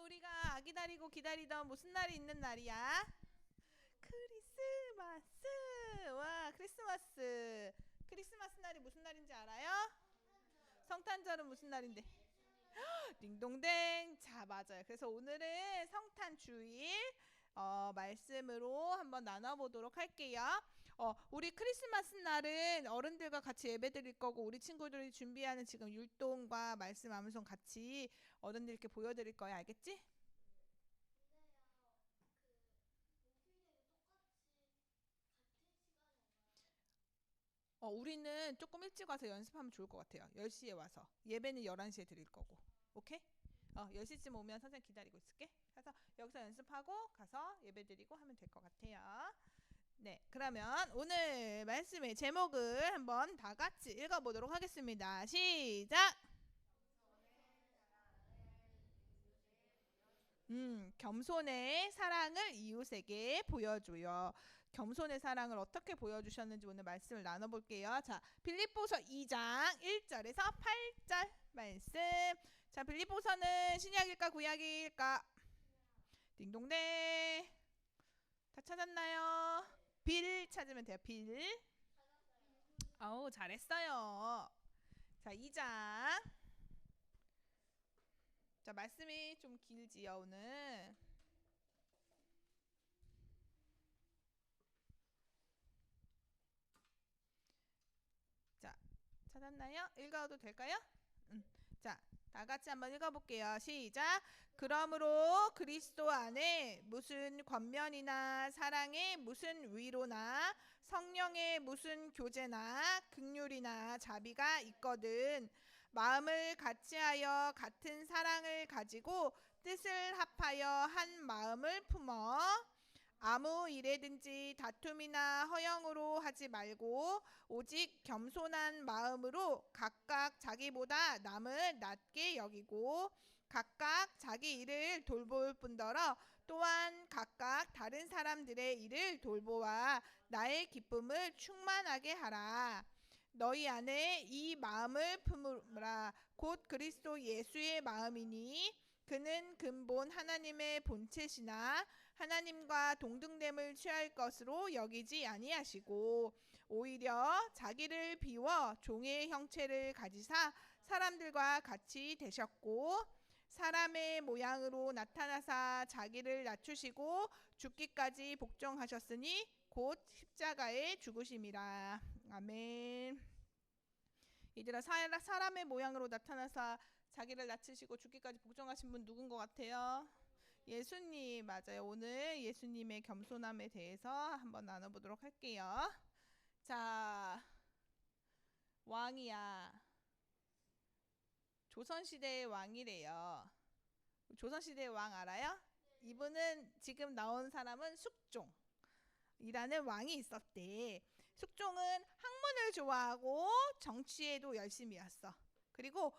우리가 기다리고 기다리던 무슨 날이 있는 날이야? 크리스마스. 와, 크리스마스. 크리스마스 날이 무슨 날인지 알아요? 성탄절은 무슨 날인데? 딩동댕. 자, 맞아요. 그래서 오늘은 성탄 주일 말씀으로 한번 나눠보도록 할게요. 우리 크리스마스 날은 어른들과 같이 예배 드릴 거고, 우리 친구들이 준비하는 지금 율동과 말씀 암송 같이 어른들께 보여드릴 거야. 알겠지? 우리는 조금 일찍 와서 연습하면 좋을 것 같아요. 10시에 와서. 예배는 11시에 드릴 거고. 오케이? 10시쯤 오면 선생님 기다리고 있을게. 그래서 여기서 연습하고 가서 예배 드리고 하면 될 것 같아요. 네, 그러면 오늘 말씀의 제목을 한번 다 같이 읽어보도록 하겠습니다. 시작! 겸손의 사랑을 이웃에게 보여줘요. 겸손의 사랑을 어떻게 보여주셨는지 오늘 말씀을 나눠볼게요. 자, 빌립보서 2장 1절에서 8절 말씀. 자, 빌립보서는 신약일까 구약일까? 딩동댕. 다 찾았나요? 빌 찾으면 돼요. 빌. 아우, 잘했어요. 자, 2장. 자, 말씀이 좀 길지요, 오늘. 자, 찾았나요? 읽어도 될까요? 자, 다 같이 한번 읽어볼게요. 시작. 그러므로 그리스도 안에 무슨 권면이나 사랑의 무슨 위로나 성령의 무슨 교제나 긍휼이나 자비가 있거든 마음을 같이하여 같은 사랑을 가지고 뜻을 합하여 한 마음을 품어 아무 일에든지 다툼이나 허영으로 하지 말고 오직 겸손한 마음으로 각각 자기보다 남을 낮게 여기고 각각 자기 일을 돌볼 뿐더러 또한 각각 다른 사람들의 일을 돌보아 나의 기쁨을 충만하게 하라. 너희 안에 이 마음을 품으라. 곧 그리스도 예수의 마음이니 그는 근본 하나님의 본체시나 하나님과 동등됨을 취할 것으로 여기지 아니하시고 오히려 자기를 비워 종의 형체를 가지사 사람들과 같이 되셨고 사람의 모양으로 나타나사 자기를 낮추시고 죽기까지 복종하셨으니 곧 십자가에 죽으심이라. 아멘. 얘들아, 사람의 모양으로 나타나사 자기를 낮추시고 죽기까지 복종하신 분 누군 것 같아요? 예수님. 맞아요. 오늘 예수님의 겸손함에 대해서 한번 나눠보도록 할게요. 자, 왕이야. 조선시대의 왕이래요. 조선시대의 왕 알아요? 이분은 지금 나온 사람은 숙종이라는 왕이 있었대. 숙종은 학문을 좋아하고 정치에도 열심히 왔어. 그리고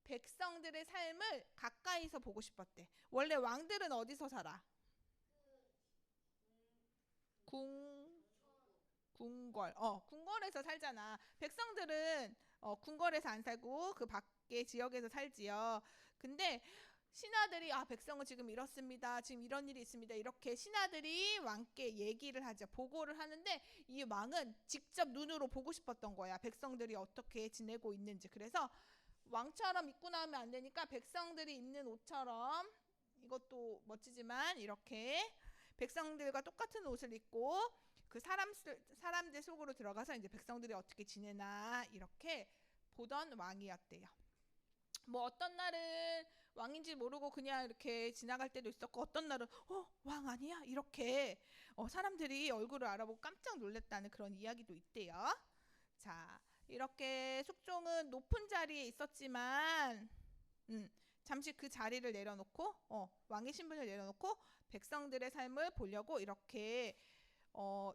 백성들의 삶을 가까이서 보고 싶었대. 원래 왕들은 어디서 살아? 궁궐. 궁궐에서 살잖아. 백성들은 궁궐에서 안 살고 그 밖에 지역에서 살지요. 근데 신하들이 백성은 지금 이렇습니다. 지금 이런 일이 있습니다. 이렇게 신하들이 왕께 얘기를 하죠. 보고를 하는데 이 왕은 직접 눈으로 보고 싶었던 거야. 백성들이 어떻게 지내고 있는지. 그래서 왕처럼 입고 나오면 안 되니까 백성들이 입는 옷처럼 이것도 멋지지만 이렇게 백성들과 똑같은 옷을 입고 그 사람들 속으로 들어가서 이제 백성들이 어떻게 지내나 이렇게 보던 왕이었대요. 뭐 어떤 날은 왕인지 모르고 그냥 이렇게 지나갈 때도 있었고 어떤 날은 왕 아니야? 이렇게 사람들이 얼굴을 알아보고 깜짝 놀랐다는 그런 이야기도 있대요. 자, 이렇게 숙종은 높은 자리에 있었지만 잠시 그 자리를 내려놓고 왕의 신분을 내려놓고 백성들의 삶을 보려고 이렇게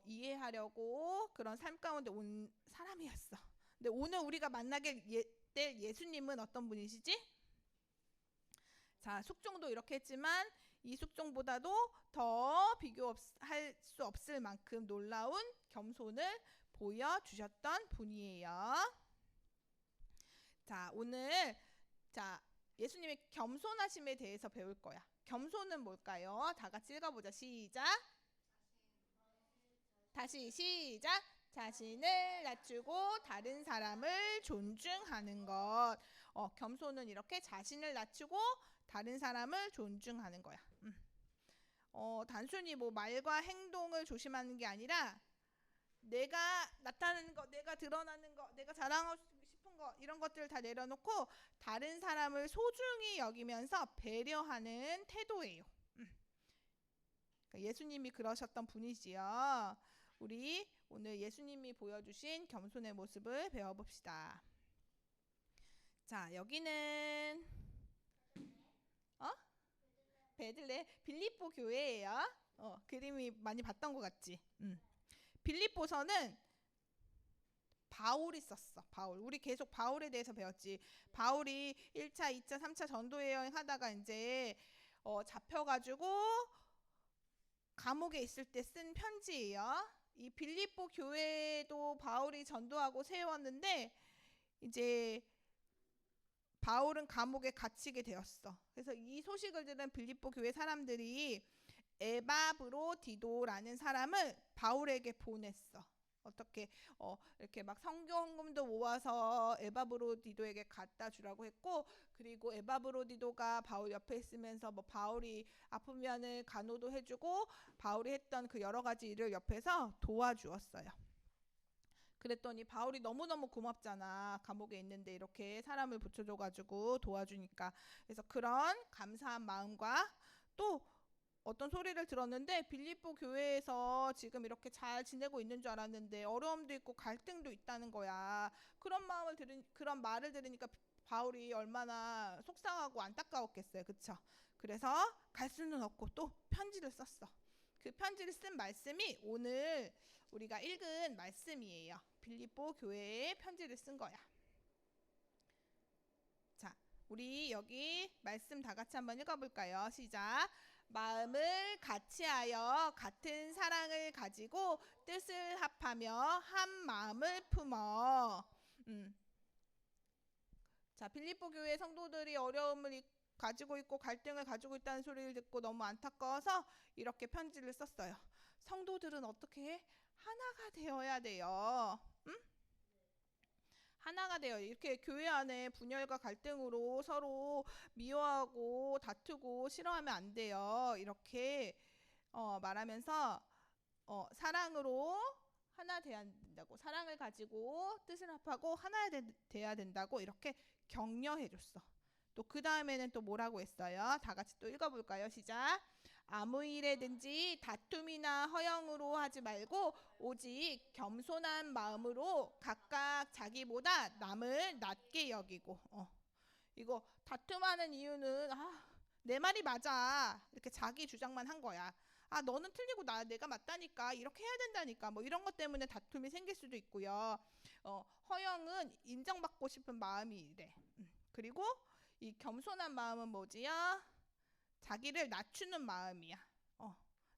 이해하려고 그런 삶 가운데 온 사람이었어. 근데 오늘 우리가 만나게 될 예수님은 어떤 분이시지? 자, 숙종도 이렇게 했지만 이 숙종보다도 더 비교할 수 없을 만큼 놀라운 겸손을 보여주셨던 분이에요. 자, 오늘 예수님의 겸손하심에 대해서 배울 거야. 겸손은 뭘까요? 다 같이 읽어보자. 시작. 다시 시작. 자신을 낮추고 다른 사람을 존중하는 것. 겸손은 이렇게 자신을 낮추고 다른 사람을 존중하는 거야. 단순히 뭐 말과 행동을 조심하는 게 아니라 내가 나타내는 거, 내가 드러나는 거, 내가 자랑하고 싶은 거 이런 것들을 다 내려놓고 다른 사람을 소중히 여기면서 배려하는 태도예요. 그러니까 예수님이 그러셨던 분이지요. 우리 오늘 예수님이 보여주신 겸손의 모습을 배워봅시다. 자, 여기는 베들레 빌립보 교회예요. 그림이 많이 봤던 것 같지? 빌립보서는 바울이 썼어. 바울. 우리 계속 바울에 대해서 배웠지. 바울이 1차, 2차, 3차 전도 여행 하다가 이제 잡혀가지고 감옥에 있을 때 쓴 편지예요. 이 빌립보 교회도 바울이 전도하고 세웠는데 이제 바울은 감옥에 갇히게 되었어. 그래서 이 소식을 들은 빌립보 교회 사람들이 에바브로디도라는 사람을 바울에게 보냈어. 어떻게 이렇게 막 성경 헌금도 모아서 에바브로디도에게 갖다 주라고 했고, 그리고 에바브로디도가 바울 옆에 있으면서 뭐 바울이 아프면은 간호도 해주고 바울이 했던 그 여러 가지 일을 옆에서 도와주었어요. 그랬더니 바울이 너무너무 고맙잖아. 감옥에 있는데 이렇게 사람을 붙여줘가지고 도와주니까. 그래서 그런 감사한 마음과 또 어떤 소리를 들었는데 빌립보 교회에서 지금 이렇게 잘 지내고 있는 줄 알았는데 어려움도 있고 갈등도 있다는 거야. 그런 말을 들으니까 바울이 얼마나 속상하고 안타까웠겠어요. 그쵸? 그래서 갈 수는 없고 또 편지를 썼어. 그 편지를 쓴 말씀이 오늘 우리가 읽은 말씀이에요. 빌립보 교회에 편지를 쓴 거야. 자, 우리 여기 말씀 다 같이 한번 읽어볼까요? 시작. 마음을 같이하여 같은 사랑을 가지고 뜻을 합하며 한 마음을 품어. 자, 빌립보 교회 성도들이 어려움을 가지고 있고 갈등을 가지고 있다는 소리를 듣고 너무 안타까워서 이렇게 편지를 썼어요. 성도들은 어떻게 해? 하나가 되어야 돼요. 하나가 되어 이렇게 교회 안에 분열과 갈등으로 서로 미워하고 다투고 싫어하면 안 돼요. 이렇게 말하면서 사랑으로 하나 돼야 된다고, 사랑을 가지고 뜻을 합하고 하나 돼야 된다고 이렇게 격려해 줬어. 또 그 다음에는 또 뭐라고 했어요? 다 같이 또 읽어볼까요? 시작. 아무 일에든지 다툼이나 허영으로 하지 말고 오직 겸손한 마음으로 각각 자기보다 남을 낮게 여기고. 이거 다툼하는 이유는 내 말이 맞아 이렇게 자기 주장만 한 거야. 너는 틀리고 내가 맞다니까 이렇게 해야 된다니까 뭐 이런 것 때문에 다툼이 생길 수도 있고요. 허영은 인정받고 싶은 마음이래. 그리고 이 겸손한 마음은 뭐지요? 자기를 낮추는 마음이야.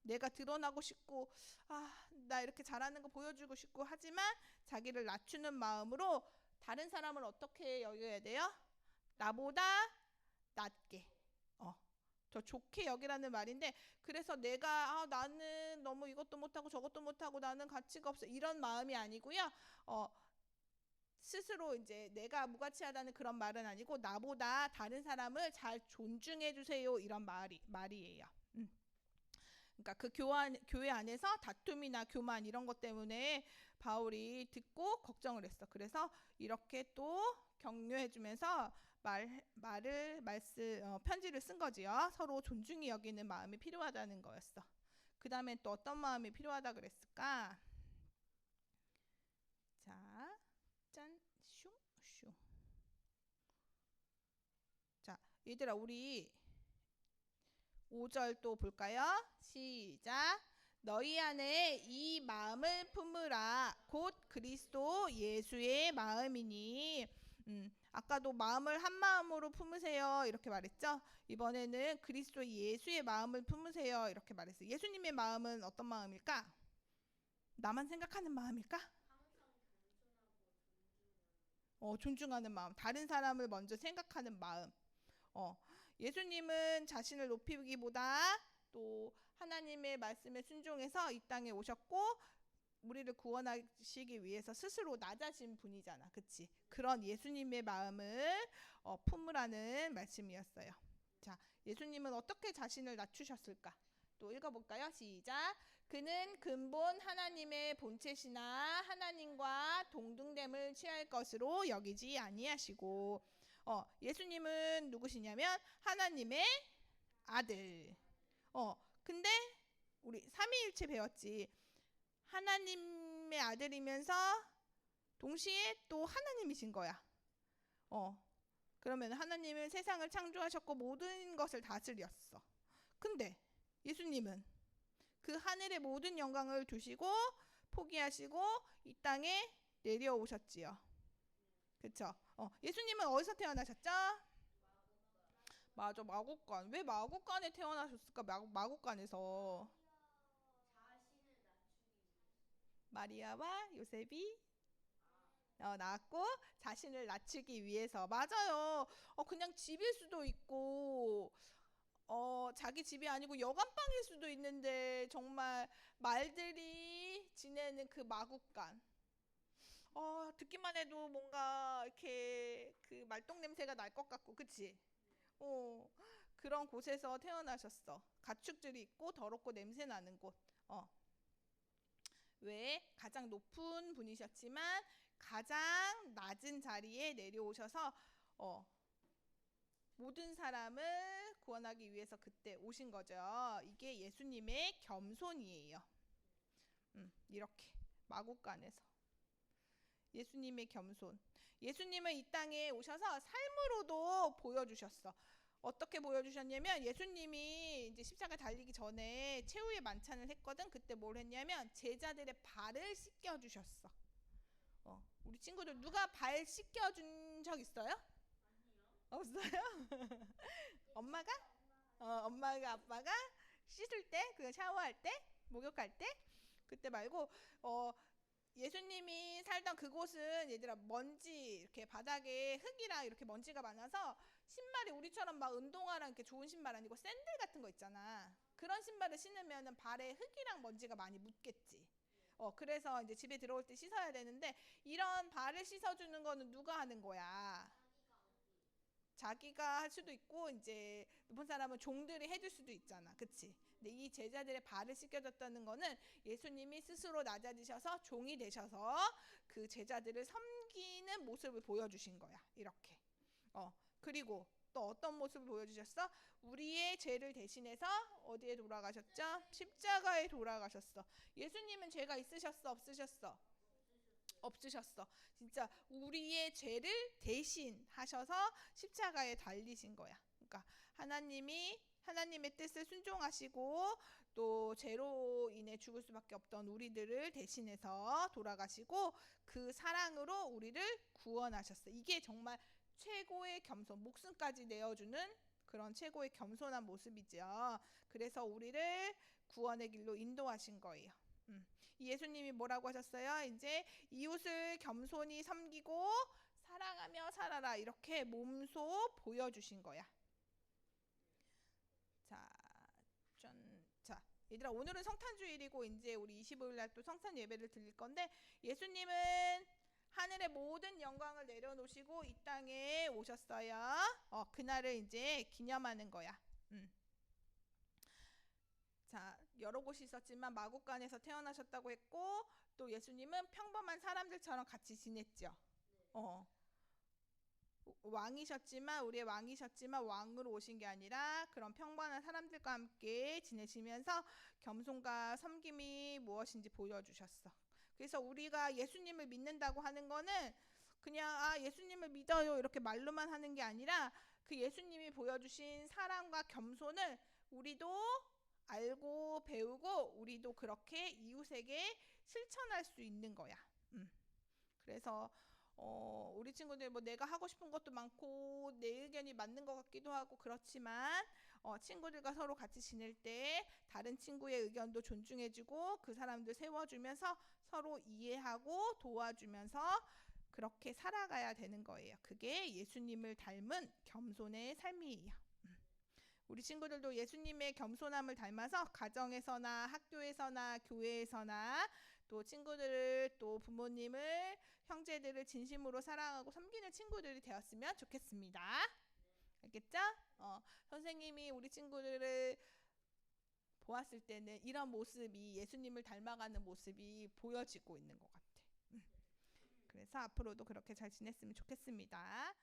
내가 드러나고 싶고 나 이렇게 잘하는 거 보여주고 싶고 하지만 자기를 낮추는 마음으로 다른 사람을 어떻게 여겨야 돼요? 나보다 낮게 더 좋게 여기라는 말인데, 그래서 내가 나는 너무 이것도 못하고 저것도 못하고 나는 가치가 없어 이런 마음이 아니고요. 스스로 이제 내가 무가치하다는 그런 말은 아니고 나보다 다른 사람을 잘 존중해 주세요 이런 말이에요. 그러니까 그 교회 안에서 다툼이나 교만 이런 것 때문에 바울이 듣고 걱정을 했어. 그래서 이렇게 또 격려해 주면서 편지를 쓴 거지요. 서로 존중히 여기는 마음이 필요하다는 거였어. 그 다음에 또 어떤 마음이 필요하다 그랬을까? 자, 짠, 슝. 자, 얘들아 우리 5절 또 볼까요? 시작. 너희 안에 이 마음을 품으라. 곧 그리스도 예수의 마음이니. 아까도 마음을 한 마음으로 품으세요 이렇게 말했죠. 이번에는 그리스도 예수의 마음을 품으세요 이렇게 말했어요. 예수님의 마음은 어떤 마음일까? 나만 생각하는 마음일까? 존중하는 마음, 다른 사람을 먼저 생각하는 마음. 어, 예수님은 자신을 높이기보다 또 하나님의 말씀에 순종해서 이 땅에 오셨고 우리를 구원하시기 위해서 스스로 낮아진 분이잖아. 그치? 그런 예수님의 마음을 품으라는 말씀이었어요. 자, 예수님은 어떻게 자신을 낮추셨을까? 또 읽어볼까요? 시작. 그는 근본 하나님의 본체시나 하나님과 동등됨을 취할 것으로 여기지 아니하시고 예수님은 누구시냐면 하나님의 아들. 근데 우리 삼위일체 배웠지. 하나님의 아들이면서 동시에 또 하나님이신 거야. 그러면 하나님은 세상을 창조하셨고 모든 것을 다스렸어. 근데 예수님은 그 하늘의 모든 영광을 두시고 포기하시고 이 땅에 내려오셨지요. 그쵸? 예수님은 어디서 태어나셨죠? 맞아, 마국간. 왜 마국간에 태어나셨을까? 마국간에서. 마리아와 요셉이 낳았고 자신을 낮추기 위해서. 맞아요. 그냥 집일 수도 있고 자기 집이 아니고 여관방일 수도 있는데 정말 말들이 지내는 그 마국간. 듣기만 해도 뭔가 이렇게 그 말똥 냄새가 날 것 같고, 그치? 그런 곳에서 태어나셨어. 가축들이 있고 더럽고 냄새 나는 곳. 왜 가장 높은 분이셨지만 가장 낮은 자리에 내려오셔서 모든 사람을 구원하기 위해서 그때 오신 거죠. 이게 예수님의 겸손이에요. 이렇게 마국간에서 예수님의 겸손. 예수님은 이 땅에 오셔서 삶으로도 보여주셨어. 어떻게 보여주셨냐면 예수님이 이제 십자가 달리기 전에 최후의 만찬을 했거든. 그때 뭘 했냐면 제자들의 발을 씻겨주셨어. 우리 친구들 누가 발 씻겨준 적 있어요? 없어요? 엄마가? 엄마가 아빠가 씻을 때, 그 샤워할 때, 목욕할 때, 그때 말고 예수님이 살던 그곳은 얘들아 먼지 이렇게 바닥에 흙이랑 이렇게 먼지가 많아서 신발이 우리처럼 막 운동화랑 이렇게 좋은 신발 아니고 샌들 같은 거 있잖아. 그런 신발을 신으면은 발에 흙이랑 먼지가 많이 묻겠지. 그래서 이제 집에 들어올 때 씻어야 되는데 이런 발을 씻어주는 거는 누가 하는 거야? 자기가 할 수도 있고 이제 높은 사람은 종들이 해줄 수도 있잖아. 그치? 근데 이 제자들의 발을 씻겨줬다는 거는 예수님이 스스로 낮아지셔서 종이 되셔서 그 제자들을 섬기는 모습을 보여주신 거야. 이렇게. 그리고 또 어떤 모습을 보여주셨어? 우리의 죄를 대신해서 어디에 돌아가셨죠? 십자가에 돌아가셨어. 예수님은 죄가 있으셨어? 없으셨어? 없으셨어. 진짜 우리의 죄를 대신하셔서 십자가에 달리신 거야. 그러니까 하나님의 뜻을 순종하시고 또 죄로 인해 죽을 수밖에 없던 우리들을 대신해서 돌아가시고 그 사랑으로 우리를 구원하셨어. 이게 정말 최고의 겸손, 목숨까지 내어주는 그런 최고의 겸손한 모습이죠. 그래서 우리를 구원의 길로 인도하신 거예요. 예수님이 뭐라고 하셨어요? 이제 이웃을 겸손히 섬기고 사랑하며 살아라. 이렇게 몸소 보여주신 거야. 자, 얘들아 오늘은 성탄주일이고 이제 우리 25일 날 또 성탄 예배를 드릴 건데 예수님은 하늘의 모든 영광을 내려놓으시고 이 땅에 오셨어요. 그날을 이제 기념하는 거야. 자, 여러 곳이 있었지만 마국간에서 태어나셨다고 했고 또 예수님은 평범한 사람들처럼 같이 지냈죠. 왕이셨지만 우리의 왕이셨지만 왕으로 오신 게 아니라 그런 평범한 사람들과 함께 지내시면서 겸손과 섬김이 무엇인지 보여주셨어. 그래서 우리가 예수님을 믿는다고 하는 거는 그냥 예수님을 믿어요 이렇게 말로만 하는 게 아니라 그 예수님이 보여주신 사랑과 겸손을 우리도 알고 배우고 우리도 그렇게 이웃에게 실천할 수 있는 거야. 그래서 우리 친구들 뭐 내가 하고 싶은 것도 많고 내 의견이 맞는 것 같기도 하고 그렇지만 친구들과 서로 같이 지낼 때 다른 친구의 의견도 존중해주고 그 사람들 세워주면서 서로 이해하고 도와주면서 그렇게 살아가야 되는 거예요. 그게 예수님을 닮은 겸손의 삶이에요. 우리 친구들도 예수님의 겸손함을 닮아서 가정에서나 학교에서나 교회에서나 또 친구들을 또 부모님을 형제들을 진심으로 사랑하고 섬기는 친구들이 되었으면 좋겠습니다. 알겠죠? 선생님이 우리 친구들을 보았을 때는 이런 모습이 예수님을 닮아가는 모습이 보여지고 있는 것 같아. 그래서 앞으로도 그렇게 잘 지냈으면 좋겠습니다.